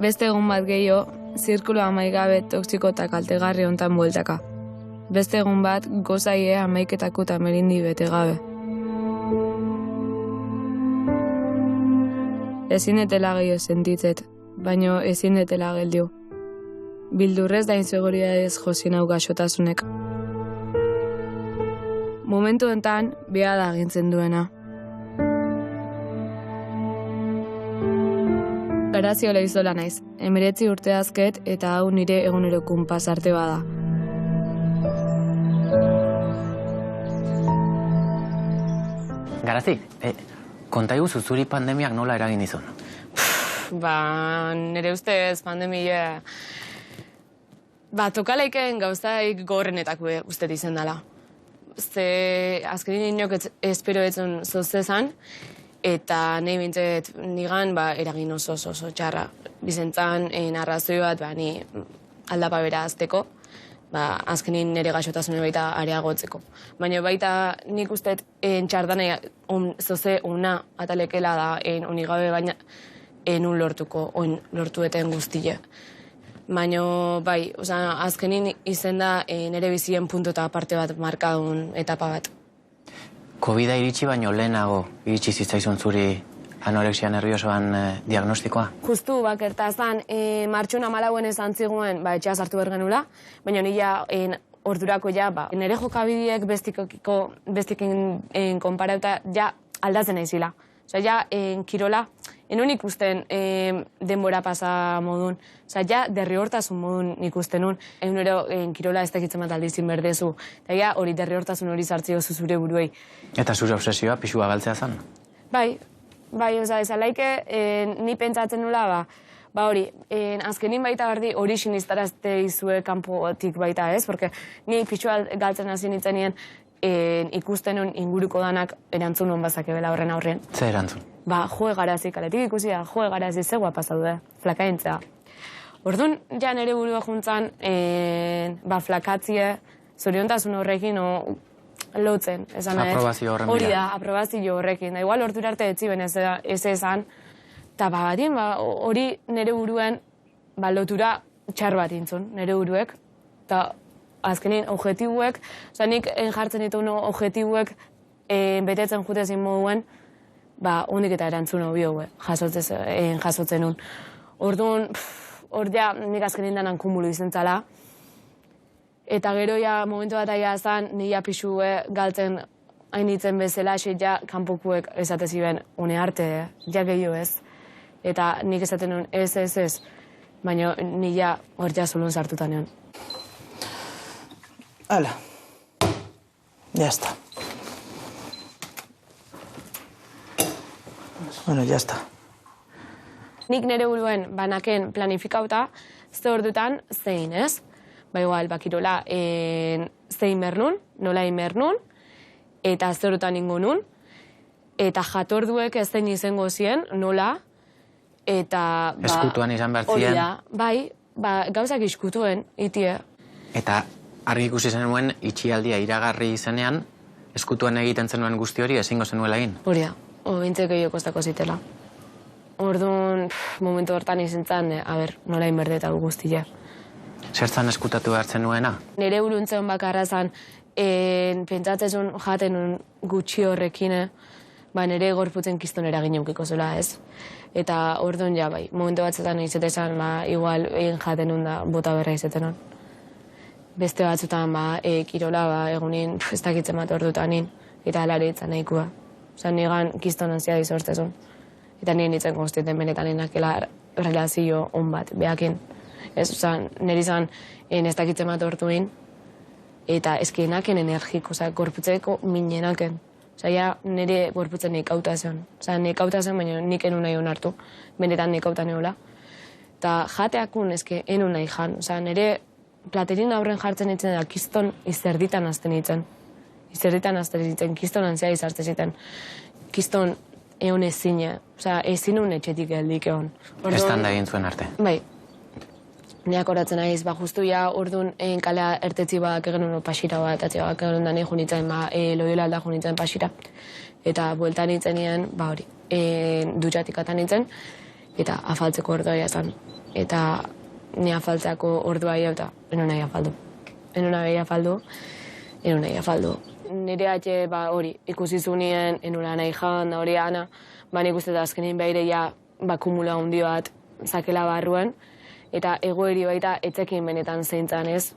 Beste egun bat gehiago, zirkulo amaigabe toksiko eta kaltegarri hontan bueltaka. Beste egun bat, gozaie amaiketako eta merindi bete gabe. Ezin etela gehiago sentitzet, baino ezin etela geldiu. Bildurrez da inseguridadez josin hau gaxotasunek. Momentu enten, beha da agintzen duena. Garazio Leizola naiz, 19 urte azket eta hau nire egunerokun pasarte bada. Garazi, konta iguzu zuri pandemiak nola eragin izun? Nire ustez pandemia... tokaleiken gauzaik gorrenetako uste dizen dela. Ze azkenin inok espero etzun zozezan, eta nahi bintzet nigan eragin oso txarra. Bizentzan, arrazoi bat, ni aldapa bera azteko, azkenin nire gaxotasune baita areagotzeko. Baina baita nik usteet txardana zoze una atalekela da unigabe baina enun lortuko, oin lortueten guztia. Baina bai, azkenin izen da nire bizien punto eta parte bat markadun etapa bat. Covida iritsi baino lehenago iritsi zitzaizun zuri anorexia nerviosoan diagnostikoa? Justu bakertazan, martxun 14 esan ziguen etxea sartu bergenula, baina nila ordurako nire jokabideek bestikin konparauta aldatzen naizila. Kirola, enun ikusten denbora pasa modun. Derriortasun modun ikusten nun. Egunero kirola ez dakitzen bat aldizin berdezu. Eta hori derriortasun hori sartzio zure buruei. Eta zure obsesioa pixua galtzea zen? Bai, ezalaike ni pentsatzen nula, hori, azkenin baita berdi hori siniztarazte izue kanpotik baita ez, porque ni pixua galtzen hasi nintzen nien ikusten hon inguruko danak erantzun hon bazakebela horren aurren. Zer erantzun? Joe garazi, kaletik ikusi da, joe garazi, zegoa pasaude, flakaintzea. Orduan, nire burua juntzan, flakatzie, zoriontasun horrekin, lotzen. Aprobazio horren bila. Hori da, aprobazio horrekin. Igual hortur arte etziben ez ezan, eta badien, hori nire buruen lotura txar bat intzun, nire buruek, eta azkenin objetibuek, nik jartzen ditu objetibuek betetzen jutezin moduen, honik eta erantzun hobio jasotzen nun. Orduan, nik azkenin danan kumulu izentzala, eta gero momentu bat aia zan, nila pixue galtzen hainitzen bezala, kanpokuek esateziben une arte, gehiago ez. Eta nik esaten nun ez, baina nila hor zulun sartutan nion. Hala, ya está. Bueno, ya está. Nik nire buruen banaken planifikauta, ze ordutan zein, ez? Igual, kirola, zein bernun, nola inbernun, eta ze ordutan ingonun, eta jatorduek ez zein izango zien, nola, eta... Eskutuan izan behar zien. Hori da, gauzak iskutuen, itie. Eta argi ikusi zenuen itxialdia iragarri izenean, eskutuan egiten zenuen guzti hori ezingo zenuela egin? Hori da, bintzek egin kostako zitela. Orduan, momentu hortan izentzan, nola inberdeta guztia. Zertzan eskutatu behar zenuena? Nire buruntzen bakarra zan, pentsatzezun jaten gutxi horrekin, nire gorputzen kiston eragin eukiko zela, ez? Eta orduan momentu batzetan izetezan, igual egin jaten da bota berra izetenon. Beste batzutan, kirola, egunin, ez dakitzen bat ordutan eta alare itzan nahikoa. Nigan kiston anzia dizortezun. Eta nire nintzen konstiten benetan enakela relazio on bat, behakin. Nire izan ez dakitzen bat orduin, eta ezkienaken energiko, gorputzeko minenaken. Nire gorputzen nekauta zen. Nekauta zen, baina nik enun nahi onartu. Benetan nekauta neola. Eta jateakun ezke enun nahi jan. Nire platerin aurren jartzen ditzen da, kiston izerditan azten ditzen. Izerditan azten ditzen, kiston antzia izartzen ziten. Kiston egon ezine, ezinun etxetik geldik egon. Estan da egin zuen arte. Bai. Neak horatzen naiz, justu orduan kalea ertetzi bat egenun pasira bat, eta egenun da nahi junitzen, loiola alda junitzen pasira. Eta bueltan nintzen nien, hori, dutxatik atan nintzen, eta afaltzeko ordua izan. Eta ni afaltzeko ordua eta eno nahi afaldu. Eno nahi afaldu. Nire atxe, hori, ikusi zunien, enula nahi jan, da hori ana, nik uste da azkenin behire ja, kumula hundi bat, zakela barruen, eta egoeri baita etzekin benetan zeintzan, ez?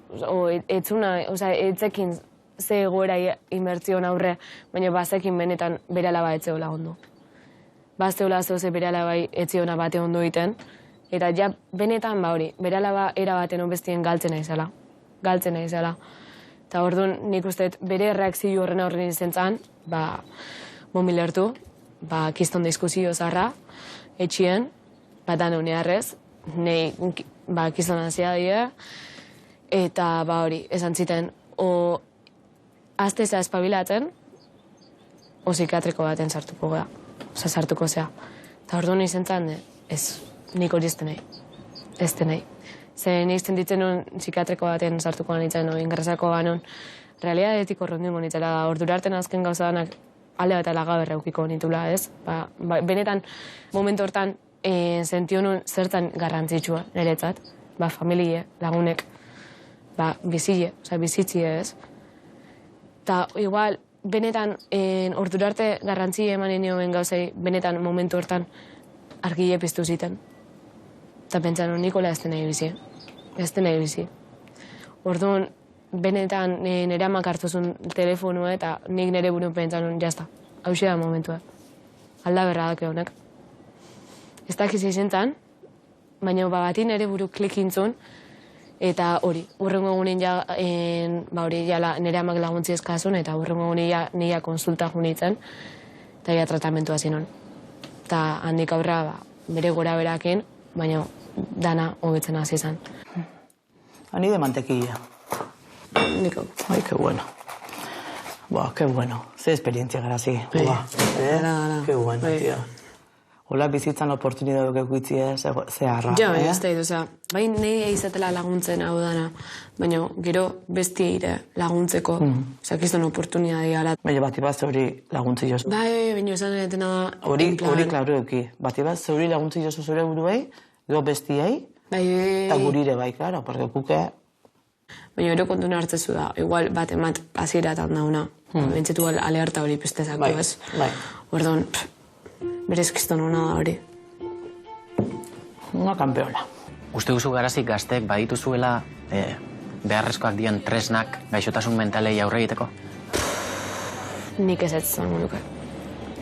Etzekin ze egoera inbertzion aurre, baina bazekin benetan bere alaba etzeola ondo. Bazteola zoze bere alaba etziona bate ondo iten, eta ja benetan hori, bere alaba erabaten onbestien galtzen naizela. Eta orduan nik uste bere reakzio horren aurren izan zen, momil hartu, kiston diskuzio zarra, etxien, dan honearrez, nahi kiston anzia dira, eta hori, esan ziten, o azteza espabilatzen, o psikiatriko baten sartuko gara, sartuko zea. Eta orduan izan zen, ez, nik hori ez nahi. Zer nik zenditzen nuen psikiatriko baten sartuko nintzen, ingresako ganon, realidadetik horrondingo nintzela, ordurarten azken gauza danak alde bat alaga berreukiko nitula, ez? Benetan, momentu hortan, sentiu nuen zertan garrantzitsua niretzat, familie, lagunek, bizitzie, ez? Eta, igual, benetan, ordurarte garrantzi emanen nioen gauzei, benetan, momentu hortan, argile piztu ziten. Eta pentsan, Nikola ez nahi bizi. Orduan, benetan nire amak hartuzun telefonua eta nik nire burun pentsan, jazta, hau da momentua. Alda berra dake honek. Ez dakiz izentan, baina bati nire buru klikintzun, eta hori, urrengo egunen nire amak laguntzi eskazun, eta urrengo egunen nire konsulta junitzen, eta ja tratamentua zinon. Eta handik aurra, bere gora berakin, baina dana hobetzen hasi izan. Ani de mantequilla. Niko. Ay, qué bueno. Qué bueno. Ze experiencia gara, sí. Qué bueno, tío. Hola, bizitzan oportunidadok eukitzi zeharra. Jo, ez da idu, bai nahi izatela laguntzen hau dana, baina gero bestia ire laguntzeko, kizton oportunidadi gara. Baina bati bat zeuri laguntzi jozu. Bai, baina esan etena da... Hori klaru euki. Bati bat zeuri laguntzi jozu zure buruei, gero bestiei, eta gurire bai, klaro, porque kuke... Baina ero kontuna hartzezu da, igual bat emat azieratan dauna, bentsetu alearta hori pestezako, ez? Bai. Ordon, berez kiston hona da hori. Una kampeona. Uste duzu garazik gaztek badituzuela beharrezkoak dian tresnak gaixotasun mentalei aurre egiteko? Nik ez ez zango nuke.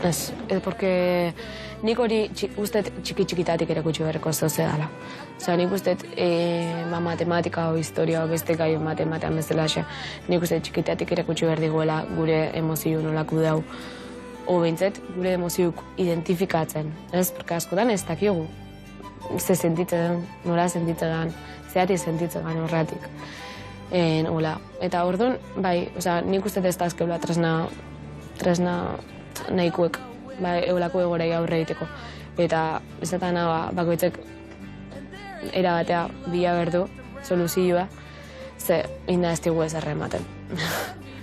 Ez, porque nik hori ustet txiki-txikitatik erakutsi beharreko zoze dala. Nik ustet matematika o historia o beste gai matematean bezala xe, nik ustet txikitatik erakutsi behar diguela gure emozio nolako dau. O behintzet, gure emoziuk identifikatzen, ez? Porque askotan ez dakigu. Ze sentitzen, nola sentitzen, zeati sentitzen horretik. Eta orduan, bai, nik uste ez da azkeula tresna nahikuek, eulako egorei aurre egiteko. Eta ez da bakoitzek erabatea bila berdu, soluzioa, ze inda ez digu ez errematen.